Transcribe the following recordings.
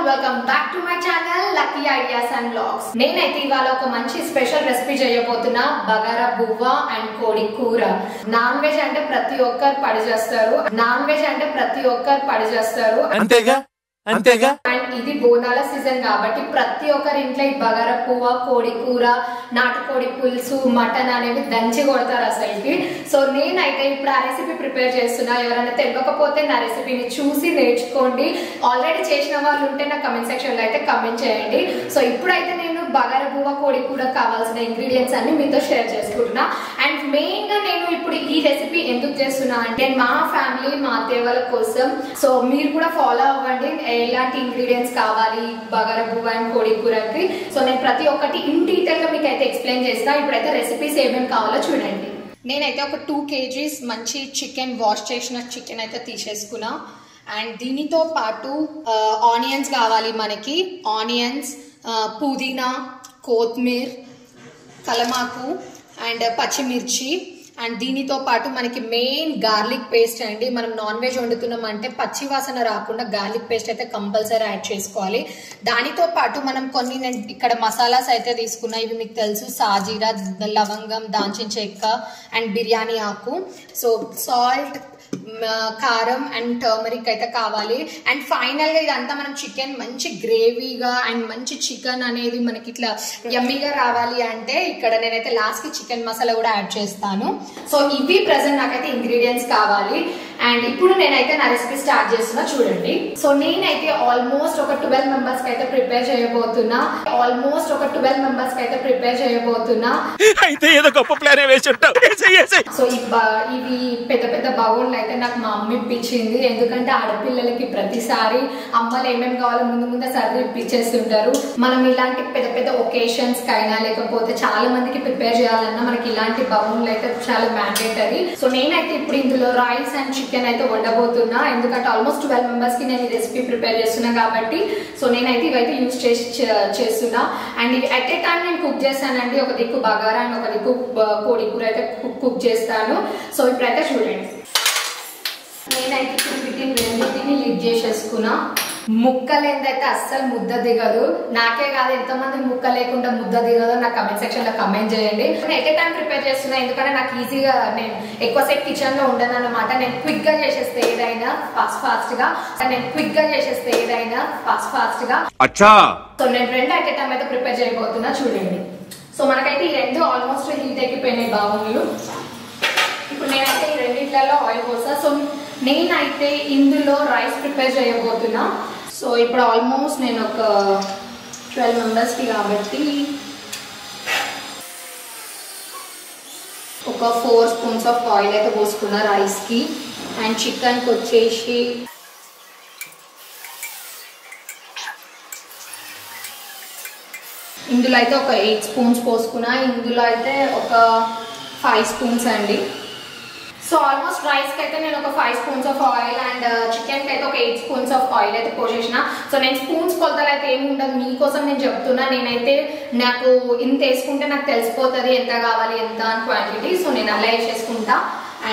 welcome back to my channel Lucky Ideas and Vlogs. నేనైతే ఇవాళ ఒక మంచి స్పెషల్ రెసిపీ చేయబోతున్నా బగారా బువ్వ అండ్ కోడి కూర. నాన్ వెజ్ అంటే ప్రతి ఒక్కరు పడి చేస్తారు అంతేగా అండ్ ఇది బోనాల సీజన్ కాబట్టి ప్రతి ఒక్కరి ఇంట్లో ఈ బగారా పువ్వ కోడి కూర నాటుకోడి పులుసు మటన్ అనేవి దంచి కొడతారు అసలుకి. సో నేనైతే ఇప్పుడు ఆ రెసిపీ ప్రిపేర్ చేస్తున్నా. ఎవరైనా తెలియకపోతే నా రెసిపీని చూసి నేర్చుకోండి. ఆల్రెడీ చేసిన వాళ్ళు ఉంటే నా కమెంట్ సెక్షన్ లో అయితే కమెంట్ చేయండి. సో ఇప్పుడైతే నేను బగారా పువ్వ కోడి కూర కావాల్సిన ఇంగ్రీడియంట్స్ అన్ని మీతో షేర్ చేసుకుంటున్నా. అండ్ మెయిన్ గా నేను ఇప్పుడు ఈ రెసిపీ ఎందుకు చేస్తున్నా అంటే మా ఫ్యామిలీ మా అత్తయ్య వాళ్ళ కోసం. సో మీరు కూడా ఫాలో అవ్వండి ఎలాంటి ఇంగ్రీడియంట్స్ కావాలి బగారా పువ్వ అండ్ కోడి కూరకి. సో నేను ప్రతి ఒక్కటి ఇన్ డీటెయిల్ గా మీకు అయితే ఎక్స్ప్లెయిన్ చేస్తా. ఇప్పుడైతే రెసిపీస్ ఏమేమి కావాలో చూడండి. నేనైతే ఒక 2 kgs మంచి చికెన్ వాష్ చేసిన చికెన్ అయితే తీసేసుకున్నా. అండ్ దీనితో పాటు ఆనియన్స్ కావాలి మనకి. ఆనియన్స్, పుదీనా, కొత్తిమీర, కలమాకు అండ్ పచ్చిమిర్చి. అండ్ దీనితో పాటు మనకి మెయిన్ గార్లిక్ పేస్ట్ అండి. మనం నాన్ వెజ్ వండుతున్నాం అంటే పచ్చి వాసన రాకుండా గార్లిక్ పేస్ట్ అయితే కంపల్సరీ యాడ్ చేసుకోవాలి. దానితో పాటు మనం కొన్ని నేను ఇక్కడ మసాలాస్ అయితే తీసుకున్నా. ఇవి మీకు తెలుసు, సాజీరా, లవంగం, దాల్చిన చెక్క అండ్ బిర్యానీ ఆకు. సో సాల్ట్, కారం అండ్ టర్మరిక్ అయితే కావాలి. అండ్ ఫైనల్ గా ఇదంతా మనం చికెన్ మంచి గ్రేవీగా అండ్ మంచి చికెన్ అనేది మనకి ఇట్లా యమ్మీగా రావాలి అంటే ఇక్కడ నేనైతే లాస్ట్ కి చికెన్ మసాలా కూడా యాడ్ చేస్తాను. సో ఇవి ప్రెసెంట్ నాకైతే ఇంగ్రీడియంట్స్ కావాలి. అండ్ ఇప్పుడు నేనైతే నా రెసిపీ స్టార్ట్ చేస్తున్నా చూడండి. సో నేనైతే ఆల్మోస్ట్ ఒక 12 మెంబర్స్ కి అయితే ప్రిపేర్ చేయబోతున్నా. అయితే ఏదో గొప్ప ప్లాన్ వేసుంటావు. సో ఇవి పెద్ద పెద్ద బౌల్ అయితే నాకు మా అమ్మ ఇప్పించింది. ఎందుకంటే ఆడపిల్లలకి ప్రతిసారి అమ్మలు ఏమేమి కావాలో ముందు సర్ది ఇప్పించేస్తుంటారు. మనం ఇలాంటి పెద్ద పెద్ద ఒకేషన్స్ కైనా లేకపోతే చాలా మందికి ప్రిపేర్ చేయాలన్నా మనకి ఇలాంటి బౌల్ అయితే చాలా మ్యాండేటరీ. సో నేనైతే ఇప్పుడు ఇందులో రైస్ అండ్ చికెన్ అయితే వండబోతున్నా. ఎందుకంటే ఆల్మోస్ట్ 12 మెంబర్స్ కి నేను ఈ రెసిపీ ప్రిపేర్ చేస్తున్నా కాబట్టి సో నేనైతే ఇవైతే యూజ్ చేస్తున్నా. అండ్ ఇవి అట్ ఏ టైం నేను కుక్ చేస్తానండి. ఒక దిక్కు బగారా అండ్ ఒక దిక్కు కోడి కూర అయితే కుక్ చేస్తాను. సో ఇప్పుడైతే చూడండి. నేనైతే వీటిని రెండింటిని లిడ్ చేసేసుకున్నా. ముక్కలు ఏందైతే అస్సలు ముద్ద దిగదు. నాకే కాదు ఎంతమంది ముక్క లేకుండా ముద్ద దిగదో నాకు కమెంట్ సెక్షన్ లో కమెంట్ చేయండి. నేను ఎట్ ఏ టైం ప్రిపేర్ చేస్తున్నా ఎందుకంటే నాకు ఈజీగా నేను ఎక్కువసేపు కిచెన్ లో ఉండను అనమాట. నేను క్విక్ గా చేసేస్తే ఏదైనా ఫాస్ట్ గా సో నేను రెండు అట్ ఏ టైం అయితే ప్రిపేర్ చేయబోతున్నా చూడండి. సో మనకైతే ఈ రెండు ఆల్మోస్ట్ హీట్ ఎక్కిపోయినాయి బాగుండ్లు. ఇప్పుడు నేనైతే ఈ రెండిట్లలో ఆయిల్ పోసా. సో నేనైతే ఇందులో రైస్ ప్రిపేర్ చేయబోతున్నా. సో ఇప్పుడు ఆల్మోస్ట్ నేను ఒక 12 మెంబర్స్కి కాబట్టి ఒక 4 స్పూన్స్ ఆఫ్ ఆయిల్ అయితే పోసుకున్నా రైస్కి. అండ్ చికెన్కి వచ్చేసి ఇందులో అయితే ఒక 8 స్పూన్స్ పోసుకున్నా. ఇందులో అయితే ఒక 5 స్పూన్స్ అండి. సో ఆల్మోస్ట్ రైస్ కి అయితే నేను ఒక 5 spoons of oil and chicken కి అయితే ఒక 8 స్పూన్స్ ఆఫ్ ఆయిల్ అయితే పోసేసిన. సో నేను స్పూన్స్ కొలతలు అయితే ఏమి ఉండదు, మీకోసం నేను చెప్తున్నా. నేనైతే నాకు ఇంత వేసుకుంటే నాకు తెలిసిపోతుంది ఎంత కావాలి ఎంత అని క్వాంటిటీ. సో నేను అలా వేసేసుకుంటా.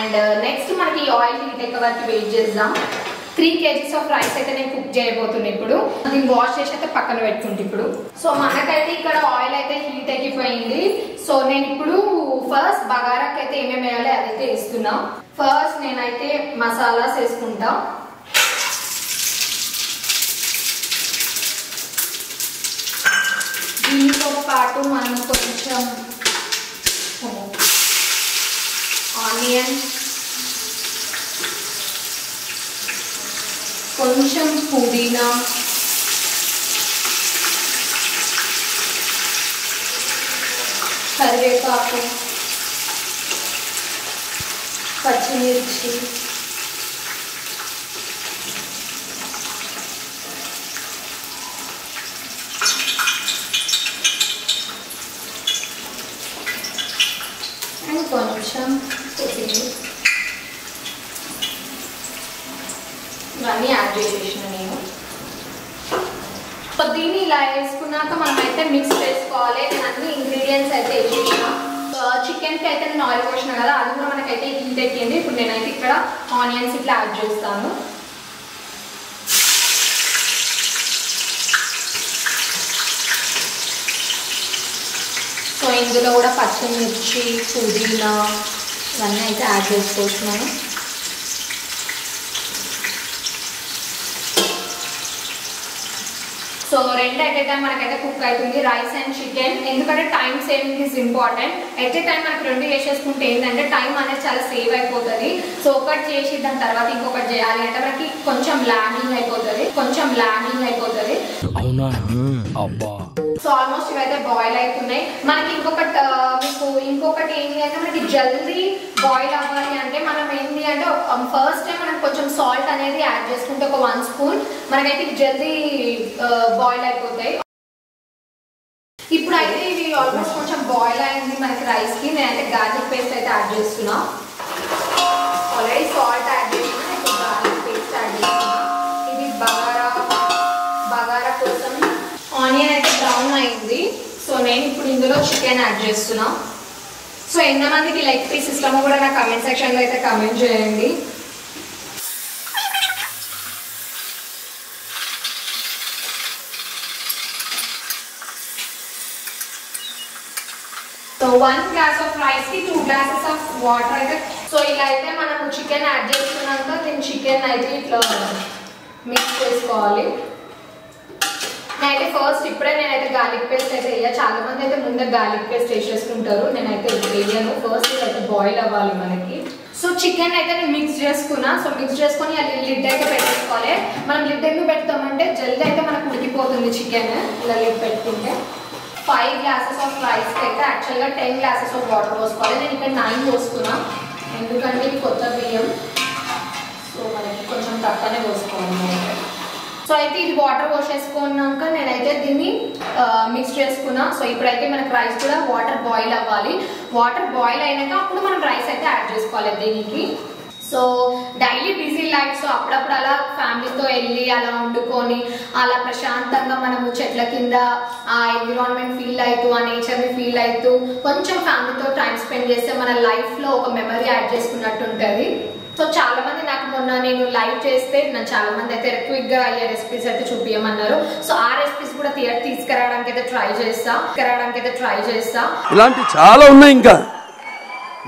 అండ్ నెక్స్ట్ మనకి ఈ ఆయిల్ హీట్ ఎక్క వరకు వెయిట్ చేద్దాం. 3 kgs ఆఫ్ రైస్ అయితే నేను కుక్ చేయబోతున్నా. ఇప్పుడు దీన్ని వాష్ చేసి అయితే పక్కన పెట్టుకుంటే ఇప్పుడు సో మనకైతే ఇక్కడ ఆయిల్ అయితే హీట్ ఎక్కిపోయింది. సో నేను ఇప్పుడు ఫస్ట్ బగారాకి అయితే ఏమేమి వేయాలి అదైతే వేస్తున్నా. ఫస్ట్ నేనైతే మసాలాస్ వేసుకుంటా. దీంతో పాటు మనం కొంచెం ఆనియన్, కొంచెం పుదీనా, కరివేపాకు, పచ్చిమిర్చి, అండ్ కొంచెం కొత్తిమీర. ఇవన్నీ యాడ్ చేసేసిన నేను. సో దీన్ని ఇలా వేసుకున్నాక మనం అయితే మిక్స్ చేసుకోవాలి. నేను అన్ని ఇంగ్రీడియంట్స్ అయితే వేసేసిన. చికెన్ కి అయితే నేను ఆయిల్ పోసిన కదా అది కూడా మనకైతే హీట్ ఎక్కింది. ఇప్పుడు నేనైతే ఇక్కడ ఆనియన్స్ ఇట్లా యాడ్ చేస్తాను. ఇందులో కూడా పచ్చిమిర్చి, పుదీనా ఇవన్నీ అయితే యాడ్ చేసుకోవచ్చు మనం. సో రెండు ఎట్ ఏ టైం మనకైతే కుక్ అవుతుంది, రైస్ అండ్ చికెన్. ఎందుకంటే time saving is important. At a time మనకి రెండు చేసేసుకుంటే ఏంటంటే టైం అనేది చాలా సేవ్ అయిపోతుంది. సో ఒకటి చేసి దాని తర్వాత ఇంకొకటి చేయాలి అంటే మనకి కొంచెం లాగింగ్ అయిపోతుంది. అవునా అబ్బా. సో ఆల్మోస్ట్ ఇవైతే బాయిల్ అవుతున్నాయి. మనకి ఇంకొకటి ఏంటి అంటే మనకి జల్దీ బాయిల్ అవ్వాలి అంటే మనం ఏంటి అంటే ఫస్ట్ టైం మనం కొంచెం సాల్ట్ అనేది యాడ్ చేసుకుంటే ఒక 1 స్పూన్ మనకైతే జల్దీ బాయిల్ అయిపోతాయి. ఇప్పుడు అయితే ఇవి ఆల్మోస్ట్ కొంచెం బాయిల్ అయింది మనకి రైస్కి. నేనైతే గార్లిక్ పేస్ట్ అయితే యాడ్ చేస్తున్నా. ఆల్రెడీ సాల్ట్ యాడ్ చేస్తున్నా, ఇప్పుడు గార్లిక్ పేస్ట్ యాడ్ చేస్తున్నా. ఇది బగారా కోసం ఆనియన్ అయితే బ్రౌన్ అయింది. సో నేను ఇప్పుడు ఇందులో చికెన్ యాడ్ చేస్తున్నా. సో ఎంతమందికి లెగ్ పీస్ ఇష్టమో కూడా నా కమెంట్ సెక్షన్లో అయితే కమెంట్ చేయండి. సో 1 గ్లాస్ ఆఫ్ రైస్ కి 2 గ్లాసెస్ ఆఫ్ వాటర్ అయితే. సో ఇలా అయితే మనం చికెన్ యాడ్ చేసుకున్నాక దీని చికెన్ అయితే ఇట్లా మిక్స్ చేసుకోవాలి. నేనైతే ఫస్ట్ నేనైతే గార్లిక్ పేస్ట్ అయితే వేయ. చాలా మంది అయితే ముందే గార్లిక్ పేస్ట్ వేసేసుకుంటారు, నేనైతే వేయను. ఫస్ట్ ఇదైతే బాయిల్ అవ్వాలి మనకి. సో చికెన్ అయితే నేను మిక్స్ చేసుకున్నా. సో మిక్స్ చేసుకొని అది లిడ్ అయితే పెట్టేసుకోవాలి. మనం లిడ్ ఎందుకు పెడతామంటే జల్దీ అయితే మనకు ఉడికిపోతుంది చికెన్ ఇలా లిడ్ పెట్టుకుంటే. 5 గ్లాసెస్ ఆఫ్ రైస్కి అయితే యాక్చువల్గా 10 గ్లాసెస్ ఆఫ్ వాటర్ పోసుకోవాలి. నేను ఇక్కడ 9 పోసుకున్నా ఎందుకంటే ఇది కొత్త బియ్యం. సో మనకి కొంచెం తక్కువనే పోసుకోవాలి. సో అయితే ఇది వాటర్ పోసేసుకున్నాక నేనైతే దీన్ని మిక్స్ చేసుకున్నా. సో ఇప్పుడైతే మనకు రైస్ కూడా వాటర్ బాయిల్ అవ్వాలి. వాటర్ బాయిల్ అయినాక అప్పుడు మనం రైస్ అయితే యాడ్ చేసుకోవాలి దీనికి. So daily busy life, so అప్పుడప్పుడు అలా ఫ్యామిలీతో వెళ్ళి అలా వండుకొని అలా ప్రశాంతంగా మనము చెట్ల కింద ఆ ఎన్విరాన్మెంట్ ఫీల్ అవుతూ ఆ నేచర్ని ఫీల్ అవుతూ కొంచెం ఫ్యామిలీతో టైం స్పెండ్ చేస్తే మన లైఫ్లో ఒక మెమరీ యాడ్ చేసుకున్నట్టు ఉంటుంది. సో చాలా మంది నాకు మొన్న నేను లైవ్ చేస్తే చాలా మంది అయితే క్విక్ గా అయ్యే రెసిపీస్ అయితే చూపించమన్నారు. సో ఆ రెసిపీస్ కూడా తీసుకురావడానికి అయితే ట్రై చేస్తా. ఇలాంటి చాలా ఉన్నాయి ఇంకా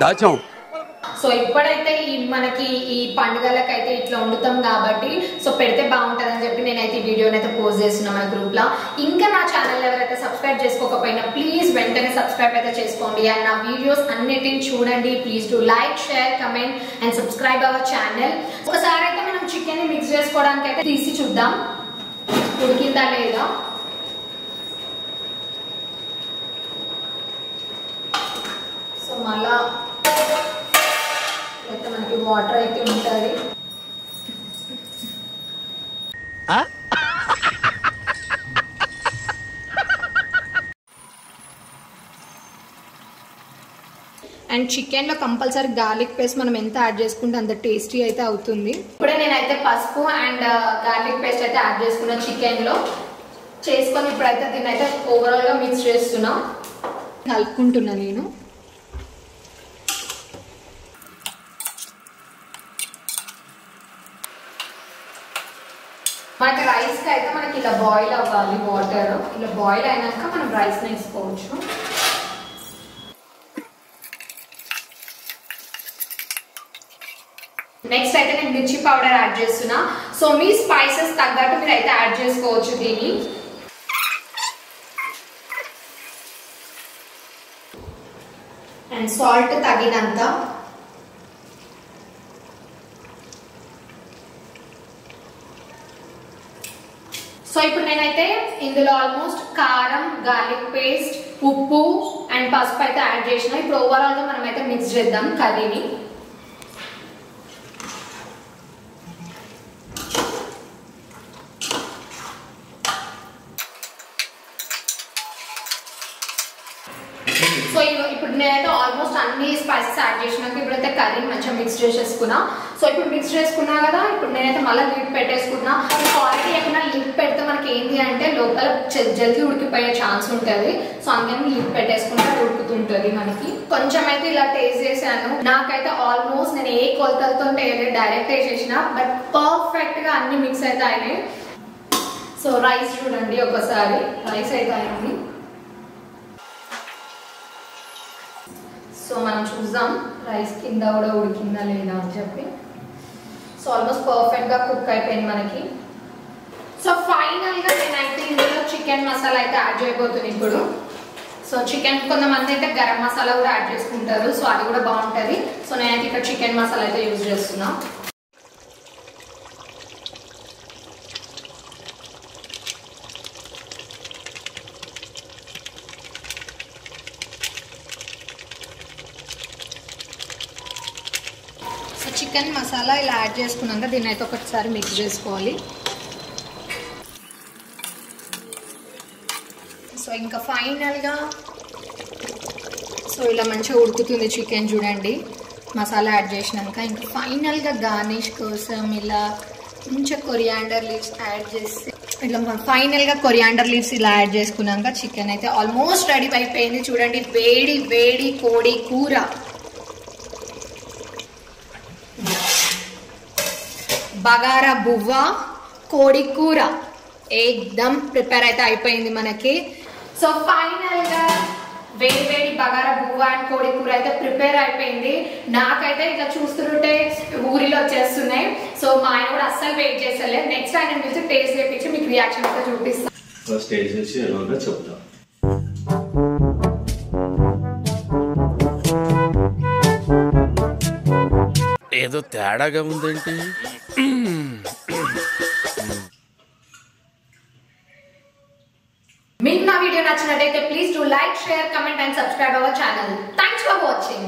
దాచాం. సో ఇప్పుడైతే మనకి ఈ పండుగలకు అయితే ఇట్లా వండుతాం కాబట్టి సో పెడితే బాగుంటుంది అని చెప్పి నేనైతే ఈ వీడియోని అయితే పోస్ట్ చేస్తున్నా మన గ్రూప్ లో. ఇంకా నా ఛానల్ ఎవరైతే సబ్స్క్రైబ్ చేసుకోకపోయినా ప్లీజ్ వెంటనే సబ్స్క్రైబ్ అయితే చేసుకోండి. అండ్ నా వీడియోస్ అన్నిటిని చూడండి. Please to like, share, comment and subscribe our channel. ఒకసారి అయితే మనం చికెన్ ని మిక్స్ చేసుకోవడానికి అయితే తీసి చూద్దాం ఉడికిందా లేదా. సో మళ్ళా అయితే మనకి వాటర్ అయితే ఉంటుంది. అండ్ చికెన్ లో కంపల్సరీ గార్లిక్ పేస్ట్ మనం ఎంత యాడ్ చేసుకుంటే అంత టేస్టీ అయితే అవుతుంది. ఇప్పుడే నేనైతే పసుపు అండ్ గార్లిక్ పేస్ట్ అయితే యాడ్ చేసుకున్నా చికెన్ లో చేసుకొని ఇప్పుడైతే దీన్ని అయితే ఓవరాల్ గా మిక్స్ చేస్తున్నా, కలుపుకుంటున్నా నేను. మనకి రైస్ కి అయితే మనకి ఇలా బాయిల్ అవ్వాలి. వాటర్ ఇలా బాయిల్ అయినాక మనం రైస్ వేసుకోవచ్చు. నెక్స్ట్ అయితే నేను మిర్చి పౌడర్ యాడ్ చేస్తున్నా. సో మీ స్పైసెస్ తగ్గట్టు మీరు అయితే యాడ్ చేసుకోవచ్చు దీన్ని. అండ్ సాల్ట్ తగినంత. సో ఇప్పుడు నేనైతే ఇందులో ఆల్మోస్ట్ కారం, గార్లిక్ పేస్ట్, ఉప్పు అండ్ పసుపు అయితే యాడ్ చేసిన. ఇప్పుడు ఓవరాల్ గా మనం అయితే మిక్స్ చేద్దాం కర్రీని. సో ఇప్పుడు నేనైతే ఆల్మోస్ట్ అన్ని స్పైసెస్ యాడ్ చేసినాక ఇప్పుడైతే కర్రీని మంచిగా మిక్స్ చేసేసుకున్నా. సో ఇప్పుడు మిక్స్ చేసుకున్నా కదా, ఇప్పుడు నేనైతే మళ్ళీ లిడ్ పెట్టేసుకున్నా. ఆల్రెడీ ఏమైనా లిడ్ పెడితే మనకి ఏంటి అంటే లోపల జల్దీ ఉడికిపోయే ఛాన్స్ ఉంటుంది. సో అందుకని లిడ్ పెట్టేసుకుంటే ఉడుకుతుంటుంది మనకి. కొంచెం అయితే ఇలా టేస్ట్ చేశాను. నాకైతే ఆల్మోస్ట్ నేను ఏ కొలతలతో డైరెక్ట్ వేసేసిన, బట్ పర్ఫెక్ట్ గా అన్ని మిక్స్ అయితే అయినాయి. సో రైస్ చూడండి ఒకసారి, రైస్ అయితే అయింది. సో మనం చూద్దాం రైస్ కింద కూడా ఉడికిందా లేదా అని చెప్పి. సో ఆల్మోస్ట్ పర్ఫెక్ట్ గా కుక్ అయిపోయింది మనకి. సో ఫైనల్ గా నేనైతే ఇందులో చికెన్ మసాలా అయితే యాడ్ చేయబోతున్నాను ఇప్పుడు. సో చికెన్ కొంతమంది అయితే గరం మసాలా కూడా యాడ్ చేసుకుంటారు, సో అది కూడా బాగుంటుంది. సో నేనైతే ఇక్కడ చికెన్ మసాలా అయితే యూజ్ చేస్తున్నా. సో చికెన్ మసాలా ఇలా యాడ్ చేసుకున్నాక దీన్ని అయితే ఒకసారి మిక్స్ చేసుకోవాలి. సో ఇంకా ఫైనల్గా సో ఇలా మంచిగా ఉడుకుతుంది చికెన్ చూడండి మసాలా యాడ్ చేసినాక. ఇంకా ఫైనల్గా గార్నిష్ కోసం ఇలా కొంచెం కొరియాండర్ లీవ్స్ యాడ్ చేసి ఇట్లా ఫైనల్గా కొరియాండర్ లీవ్స్ ఇలా యాడ్ చేసుకున్నాక చికెన్ అయితే ఆల్మోస్ట్ రెడీ అయిపోయింది. చూడండి వేడి వేడి కోడి కూర, బగారా బువ్వ కోడి కూర ఏకదమ్ ప్రిపేర్ అయితే అయిపోయింది మనకి. సో ఫైనల్ గా వేడి వేడి బగారా బువ్వ అండ్ కోడి కూర అయితే ప్రిపేర్ అయిపోయింది. నాకైతే ఇంకా చూస్తుంటే ఊరిలో వచ్చేస్తున్నాయి. సో మా ఆయన కూడా అస్సలు వెయిట్ చేస్తలేదు. నెక్స్ట్ ఆయన పిలిచి టేస్ట్ చేయించి మీకు రియాక్షన్ అయితే చూపిస్తాను. ఫస్ట్ టేస్ట్ చేసి ఎలా చెప్తాం. ఏదో తేడాగా ఉందేంటి? మీకు నా వీడియో నచ్చినట్టయితే please do like, share, comment and subscribe our channel. Thanks for watching.